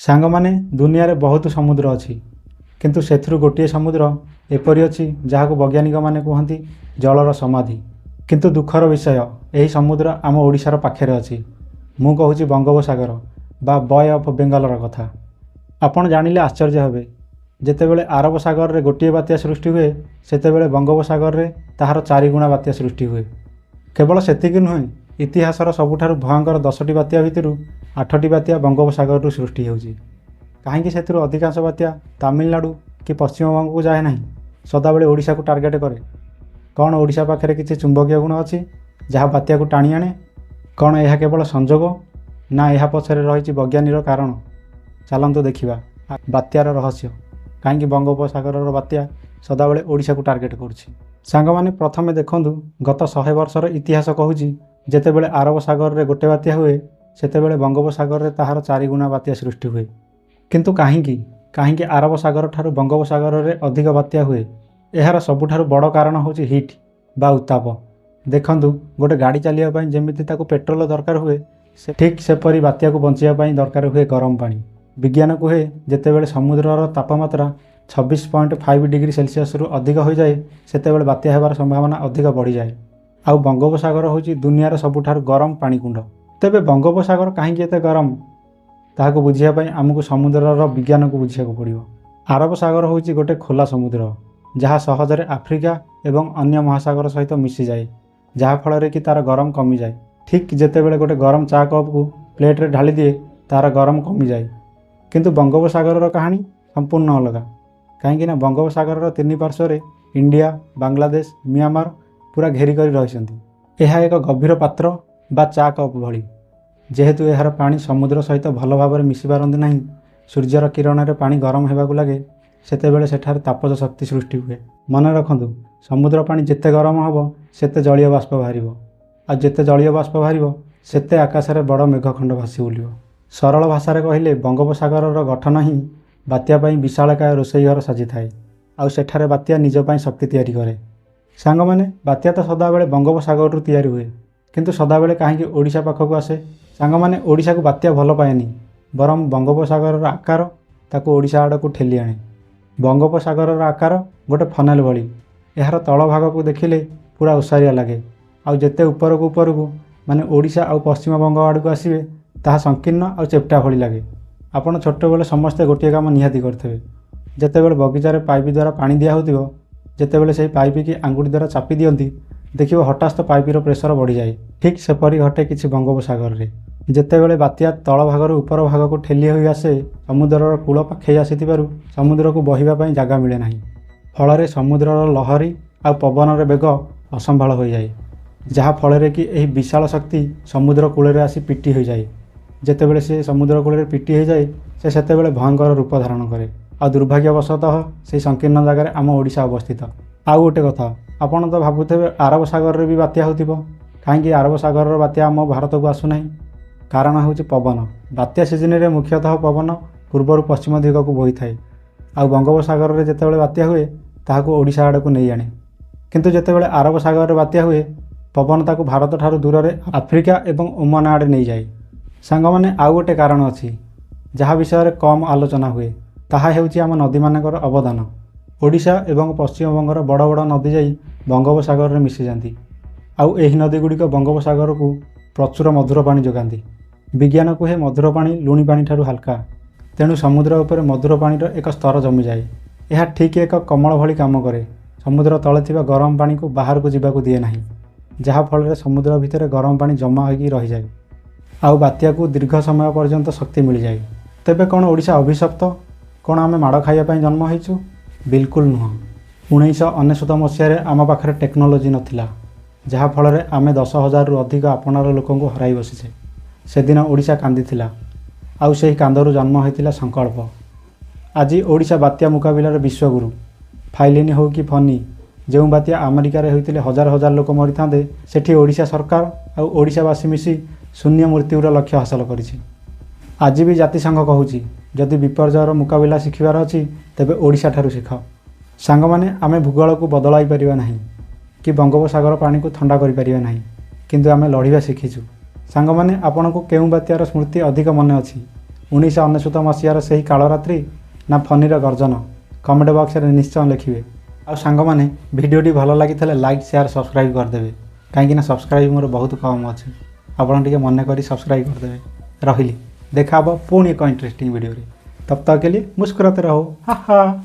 ସାଙ୍ଗମାନେ ଦୁନିଆରେ ବହୁତ ସମୁଦ୍ର ଅଛି, କିନ୍ତୁ ସେଥିରୁ ଗୋଟିଏ ସମୁଦ୍ର ଏପରି ଅଛି ଯାହାକୁ ବୈଜ୍ଞାନିକମାନେ କୁହନ୍ତି ଜଳର ସମାଧି। କିନ୍ତୁ ଦୁଃଖର ବିଷୟ, ଏହି ସମୁଦ୍ର ଆମ ଓଡ଼ିଶାର ପାଖରେ ଅଛି। ମୁଁ କହୁଛି ବଙ୍ଗୋପସାଗର ବା ବୟ ଅଫ୍ ବେଙ୍ଗଲର କଥା। ଆପଣ ଜାଣିଲେ ଆଶ୍ଚର୍ଯ୍ୟ ହେବେ, ଯେତେବେଳେ ଆରବ ସାଗରରେ ଗୋଟିଏ ବାତ୍ୟା ସୃଷ୍ଟି ହୁଏ, ସେତେବେଳେ ବଙ୍ଗୋପସାଗରରେ ତାହାର 4 ଗୁଣା ବାତ୍ୟା ସୃଷ୍ଟି ହୁଏ। କେବଳ ସେତିକି ନୁହେଁ, ଇତିହାସର ସବୁଠାରୁ ଭୟଙ୍କର 10ଟି ବାତ୍ୟା ଭିତରୁ 8ଟି ବାତ୍ୟା ବଙ୍ଗୋପସାଗରରୁ ସୃଷ୍ଟି ହେଉଛି। କାହିଁକି ସେଥିରୁ ଅଧିକାଂଶ ବାତ୍ୟା ତାମିଲନାଡୁ କି ପଶ୍ଚିମବଙ୍ଗକୁ ଯାଏ ନାହିଁ, ସଦାବେଳେ ଓଡ଼ିଶାକୁ ଟାର୍ଗେଟ କରେ? କ'ଣ ଓଡ଼ିଶା ପାଖରେ କିଛି ଚୁମ୍ବକୀୟ ଗୁଣ ଅଛି ଯାହା ବାତ୍ୟାକୁ ଟାଣି ଆଣେ? କ'ଣ ଏହା କେବଳ ସଂଯୋଗ, ନା ଏହା ପଛରେ ରହିଛି ବୈଜ୍ଞାନିକ କାରଣ? ଚାଲନ୍ତୁ ଦେଖିବା ବାତ୍ୟାର ରହସ୍ୟ। କାହିଁକି ବଙ୍ଗୋପସାଗରର ବାତ୍ୟା ସଦାବେଳେ ଓଡ଼ିଶାକୁ ଟାର୍ଗେଟ କରୁଛି? ସାଙ୍ଗମାନେ, ପ୍ରଥମେ ଦେଖନ୍ତୁ, ଗତ 100 ବର୍ଷର ଇତିହାସ କହୁଛି, ଯେତେବେଳେ ଆରବ ସାଗରରେ ଗୋଟେ ବାତ୍ୟା ହୁଏ, ସେତେବେଳେ ବଙ୍ଗୋପସାଗରରେ ତାହାର 4 ଗୁଣା ବାତ୍ୟା ସୃଷ୍ଟି ହୁଏ। କିନ୍ତୁ କାହିଁକି ଆରବ ସାଗର ଠାରୁ ବଙ୍ଗୋପସାଗରରେ ଅଧିକ ବାତ୍ୟା ହୁଏ? ଏହାର ସବୁଠାରୁ ବଡ଼ କାରଣ ହେଉଛି ହିଟ୍ ବା ଉତ୍ତାପ। ଦେଖନ୍ତୁ, ଗୋଟେ ଗାଡ଼ି ଚାଲିବା ପାଇଁ ଯେମିତି ତାକୁ ପେଟ୍ରୋଲ ଦରକାର ହୁଏ, ଠିକ୍ ସେପରି ବାତ୍ୟାକୁ ବଞ୍ଚିବା ପାଇଁ ଦରକାର ହୁଏ ଗରମ ପାଣି। ବିଜ୍ଞାନ କୁହେ, ଯେତେବେଳେ ସମୁଦ୍ରର ତାପମାତ୍ରା 26.5 ଡିଗ୍ରୀ ସେଲସିୟସରୁ ଅଧିକ ହୋଇଯାଏ, ସେତେବେଳେ ବାତ୍ୟା ହେବାର ସମ୍ଭାବନା ଅଧିକ ବଢ଼ିଯାଏ। ଆଉ ବଙ୍ଗୋପସାଗର ହେଉଛି ଦୁନିଆର ସବୁଠାରୁ ଗରମ ପାଣିକୁଣ୍ଡ। ତେବେ ବଙ୍ଗୋପସାଗର କାହିଁକି ଏତେ ଗରମ, ତାହାକୁ ବୁଝିବା ପାଇଁ ଆମକୁ ସମୁଦ୍ରର ବିଜ୍ଞାନକୁ ବୁଝିବାକୁ ପଡ଼ିବ। ଆରବ ସାଗର ହେଉଛି ଗୋଟେ ଖୋଲା ସମୁଦ୍ର, ଯାହା ସହଜରେ ଆଫ୍ରିକା ଏବଂ ଅନ୍ୟ ମହାସାଗର ସହିତ ମିଶିଯାଏ, ଯାହାଫଳରେ କି ତା'ର ଗରମ କମିଯାଏ। ଠିକ୍ ଯେତେବେଳେ ଗୋଟେ ଗରମ ଚା କପ୍କୁ ପ୍ଲେଟ୍ରେ ଢାଳି ଦିଏ, ତା'ର ଗରମ କମିଯାଏ। କିନ୍ତୁ ବଙ୍ଗୋପସାଗରର କାହାଣୀ ସମ୍ପୂର୍ଣ୍ଣ ଅଲଗା। କାହିଁକିନା ବଙ୍ଗୋପସାଗରର 3 ପାର୍ଶ୍ୱରେ ଇଣ୍ଡିଆ, ବାଂଲାଦେଶ, ମିଆଁମାର ପୁରା ଘେରି କରି ରହିଛନ୍ତି। ଏହା ଏକ ଗଭୀର ପାତ୍ର ବା ଚା କପ୍ ଭଳି। ଯେହେତୁ ଏହାର ପାଣି ସମୁଦ୍ର ସହିତ ଭଲ ଭାବରେ ମିଶିପାରନ୍ତି ନାହିଁ, ସୂର୍ଯ୍ୟର କିରଣରେ ପାଣି ଗରମ ହେବାକୁ ଲାଗେ, ସେତେବେଳେ ସେଠାରେ ତାପଜ ଶକ୍ତି ସୃଷ୍ଟି ହୁଏ। ମନେ ରଖନ୍ତୁ, ସମୁଦ୍ର ପାଣି ଯେତେ ଗରମ ହେବ, ସେତେ ଜଳୀୟ ବାଷ୍ପ ବାହାରିବ, ଆଉ ଯେତେ ଜଳୀୟ ବାଷ୍ପ ବାହାରିବ, ସେତେ ଆକାଶରେ ବଡ଼ ମେଘଖଣ୍ଡ ଭାସି ବୁଲିବ। ସରଳ ଭାଷାରେ କହିଲେ, ବଙ୍ଗୋପସାଗରର ଗଠନ ହିଁ ବାତ୍ୟା ପାଇଁ ବିଶାଳକାୟ ରୋଷେଇ ଘର ସାଜିଥାଏ, ଆଉ ସେଠାରେ ବାତ୍ୟା ନିଜ ପାଇଁ ଶକ୍ତି ତିଆରି କରେ। ସାଙ୍ଗମାନେ, ବାତ୍ୟା ତ ସଦାବେଳେ ବଙ୍ଗୋପସାଗରରୁ ତିଆରି ହୁଏ, କିନ୍ତୁ ସଦାବେଳେ କାହିଁକି ଓଡ଼ିଶା ପାଖକୁ ଆସେ? ସାଙ୍ଗମାନେ, ଓଡ଼ିଶାକୁ ବାତ୍ୟା ଭଲ ପାଏନି, ବରଂ ବଙ୍ଗୋପସାଗରର ଆକାର ତାକୁ ଓଡ଼ିଶା ଆଡ଼କୁ ଠେଲି ଆଣେ। ବଙ୍ଗୋପସାଗରର ଆକାର ଗୋଟେ ଫନେଲ ଭଳି। ଏହାର ତଳ ଭାଗକୁ ଦେଖିଲେ ପୁରା ଓସାରିଆ ଲାଗେ, ଆଉ ଯେତେ ଉପରକୁ ମାନେ ଓଡ଼ିଶା ଆଉ ପଶ୍ଚିମବଙ୍ଗ ଆଡ଼କୁ ଆସିବେ, ତାହା ସଂକୀର୍ଣ୍ଣ ଆଉ ଚେପ୍ଟା ଭଳି ଲାଗେ। ଆପଣ ଛୋଟବେଳେ ସମସ୍ତେ ଗୋଟିଏ କାମ ନିହାତି କରିଥିବେ। ଯେତେବେଳେ ବଗିଚାରେ ପାଇପ୍ ଦ୍ୱାରା ପାଣି ଦିଆହେଉଥିବ, ଯେତେବେଳେ ସେହି ପାଇପକି ଆଙ୍ଗୁଠି ଦ୍ୱାରା ଚାପି ଦିଅନ୍ତି, ଦେଖିବ ହଠାତ୍ ପାଇପର ପ୍ରେସର ବଢ଼ିଯାଏ। ଠିକ୍ ସେପରି ଘଟେ କିଛି ବଙ୍ଗୋପସାଗରରେ। ଯେତେବେଳେ ବାତ୍ୟା ତଳ ଭାଗରୁ ଉପର ଭାଗକୁ ଠେଲି ହୋଇ ଆସେ, ସମୁଦ୍ରର କୂଳ ପାଖେଇ ଆସିଥିବାରୁ ସମୁଦ୍ରକୁ ବହିବା ପାଇଁ ଜାଗା ମିଳେ ନାହିଁ। ଫଳରେ ସମୁଦ୍ରର ଲହରୀ ଆଉ ପବନର ବେଗ ଅସମ୍ଭାଳ ହୋଇଯାଏ, ଯାହା ଫଳରେ କି ଏହି ବିଶାଳ ଶକ୍ତି ସମୁଦ୍ର କୂଳରେ ଆସି ପିଟି ହୋଇଯାଏ। ଯେତେବେଳେ ସେ ସମୁଦ୍ର କୂଳରେ ପିଟି ହୋଇଯାଏ, ସେ ସେତେବେଳେ ଭୟଙ୍କର ରୂପ ଧାରଣ କରେ। ଆଉ ଦୁର୍ଭାଗ୍ୟବଶତଃ ସେହି ସଂକୀର୍ଣ୍ଣ ଜାଗାରେ ଆମ ଓଡ଼ିଶା ଅବସ୍ଥିତ। ଆଉ ଗୋଟେ କଥା, ଆପଣ ତ ଭାବୁଥିବେ ଆରବ ସାଗରରେ ବି ବାତ୍ୟା ହେଉଥିବ। କାହିଁକି ଆରବ ସାଗରର ବାତ୍ୟା ଆମ ଭାରତକୁ ଆସୁନାହିଁ? କାରଣ ହେଉଛି ପବନ। ବାତ୍ୟା ସିଜନରେ ମୁଖ୍ୟତଃ ପବନ ପୂର୍ବରୁ ପଶ୍ଚିମ ଦିଗକୁ ବୋହିଥାଏ, ଆଉ ବଙ୍ଗୋପସାଗରରେ ଯେତେବେଳେ ବାତ୍ୟା ହୁଏ, ତାହାକୁ ଓଡ଼ିଶା ଆଡ଼କୁ ନେଇ ଆଣେ। କିନ୍ତୁ ଯେତେବେଳେ ଆରବ ସାଗରରେ ବାତ୍ୟା ହୁଏ, ପବନ ତାକୁ ଭାରତଠାରୁ ଦୂରରେ ଆଫ୍ରିକା ଏବଂ ଓମାନ ଆଡ଼େ ନେଇଯାଏ। ସାଙ୍ଗମାନେ, ଆଉ ଗୋଟେ କାରଣ ଅଛି, ଯାହା ବିଷୟରେ କମ୍ ଆଲୋଚନା ହୁଏ। ତାହା ହେଉଛି ଆମ ନଦୀମାନଙ୍କର ଅବଦାନ। ଓଡ଼ିଶା ଏବଂ ପଶ୍ଚିମବଙ୍ଗର ବଡ଼ ବଡ଼ ନଦୀ ଯାଇ ବଙ୍ଗୋପସାଗରରେ ମିଶିଯାନ୍ତି, ଆଉ ଏହି ନଦୀଗୁଡ଼ିକ ବଙ୍ଗୋପସାଗରକୁ ପ୍ରଚୁର ମଧୁର ପାଣି ଯୋଗାନ୍ତି। ବିଜ୍ଞାନ କୁହେ, ମଧୁର ପାଣି ଲୁଣି ପାଣିଠାରୁ ହାଲକା। ତେଣୁ ସମୁଦ୍ର ଉପରେ ମଧୁର ପାଣିର ଏକ ସ୍ତର ଜମିଯାଏ। ଏହା ଠିକ୍ ଏକ କମଳ ଭଳି କାମ କରେ। ସମୁଦ୍ର ତଳେ ଥିବା ଗରମ ପାଣିକୁ ବାହାରକୁ ଯିବାକୁ ଦିଏ ନାହିଁ, ଯାହାଫଳରେ ସମୁଦ୍ର ଭିତରେ ଗରମ ପାଣି ଜମା ହୋଇକି ରହିଯାଏ, ଆଉ ବାତ୍ୟାକୁ ଦୀର୍ଘ ସମୟ ପର୍ଯ୍ୟନ୍ତ ଶକ୍ତି ମିଳିଯାଏ। ତେବେ କ'ଣ ଓଡ଼ିଶା ଅଭିଶପ୍ତ? କ'ଣ ଆମେ ମାଡ଼ ଖାଇବା ପାଇଁ ଜନ୍ମ ହୋଇଛୁ? ବିଲକୁଲ ନୁହଁ। 1999 ମସିହାରେ ଆମ ପାଖରେ ଟେକ୍ନୋଲୋଜି ନଥିଲା, ଯାହାଫଳରେ ଆମେ 10,000ରୁ ଅଧିକ ଆପଣାର ଲୋକଙ୍କୁ ହରାଇ ବସିଛେ। ସେଦିନ ଓଡ଼ିଶା କାନ୍ଦିଥିଲା, ଆଉ ସେହି କାନ୍ଦରୁ ଜନ୍ମ ହୋଇଥିଲା ସଂକଳ୍ପ। ଆଜି ଓଡ଼ିଶା ବାତ୍ୟା ମୁକାବିଲାର ବିଶ୍ୱଗୁରୁ। ଫାଇଲିନ୍ ହେଉ କି ଫନି, ଯେଉଁ ବାତ୍ୟା ଆମେରିକାରେ ହୋଇଥିଲେ ହଜାର ହଜାର ଲୋକ ମରିଥାନ୍ତେ, ସେଠି ଓଡ଼ିଶା ସରକାର ଆଉ ଓଡ଼ିଶାବାସୀ ମିଶି ଶୂନ୍ୟ ମୃତ୍ୟୁର ଲକ୍ଷ୍ୟ ହାସଲ କରିଛି। ଆଜି ବି ଜାତିସଂଘ କହୁଛି, ଯଦି ବିପର୍ଯ୍ୟୟର ମୁକାବିଲା ଶିଖିବାର ଅଛି, ତେବେ ଓଡ଼ିଶାଠାରୁ ଶିଖ। ସାଙ୍ଗମାନେ, ଆମେ ଭୂଗୋଳକୁ ବଦଳାଇ ପାରିବା ନାହିଁ କି ବଙ୍ଗୋପସାଗର ପାଣିକୁ ଥଣ୍ଡା କରିପାରିବା ନାହିଁ, କିନ୍ତୁ ଆମେ ଲଢ଼ିବା ଶିଖିଛୁ। ସାଙ୍ଗମାନେ, ଆପଣଙ୍କୁ କେଉଁ ବାତ୍ୟାର ସ୍ମୃତି ଅଧିକ ମନେ ଅଛି? 1999 ମସିହାର ସେହି କାଳରାତ୍ରି ନା ଫନିର ଗର୍ଜନ? କମେଣ୍ଟ ବକ୍ସରେ ନିଶ୍ଚୟ ଲେଖିବେ। ଆଉ ସାଙ୍ଗମାନେ ଭିଡ଼ିଓଟି ଭଲ ଲାଗିଥିଲେ ଲାଇକ୍ ସେୟାର ସବସ୍କ୍ରାଇବ୍ କରିଦେବେ, କାହିଁକିନା ସବସ୍କ୍ରାଇବ୍ ମୋର ବହୁତ କମ୍ ଅଛି। ଆପଣ ଟିକେ ମନେ କରି ସବସ୍କ୍ରାଇବ୍ କରିଦେବେ। ରହିଲି, ଦେଖା ହେବ ପୁଣି ଏକ ଇଣ୍ଟରେଷ୍ଟିଂ वीडियो रे। तब तक के लिए मुस्कुराते रहो। हा हा।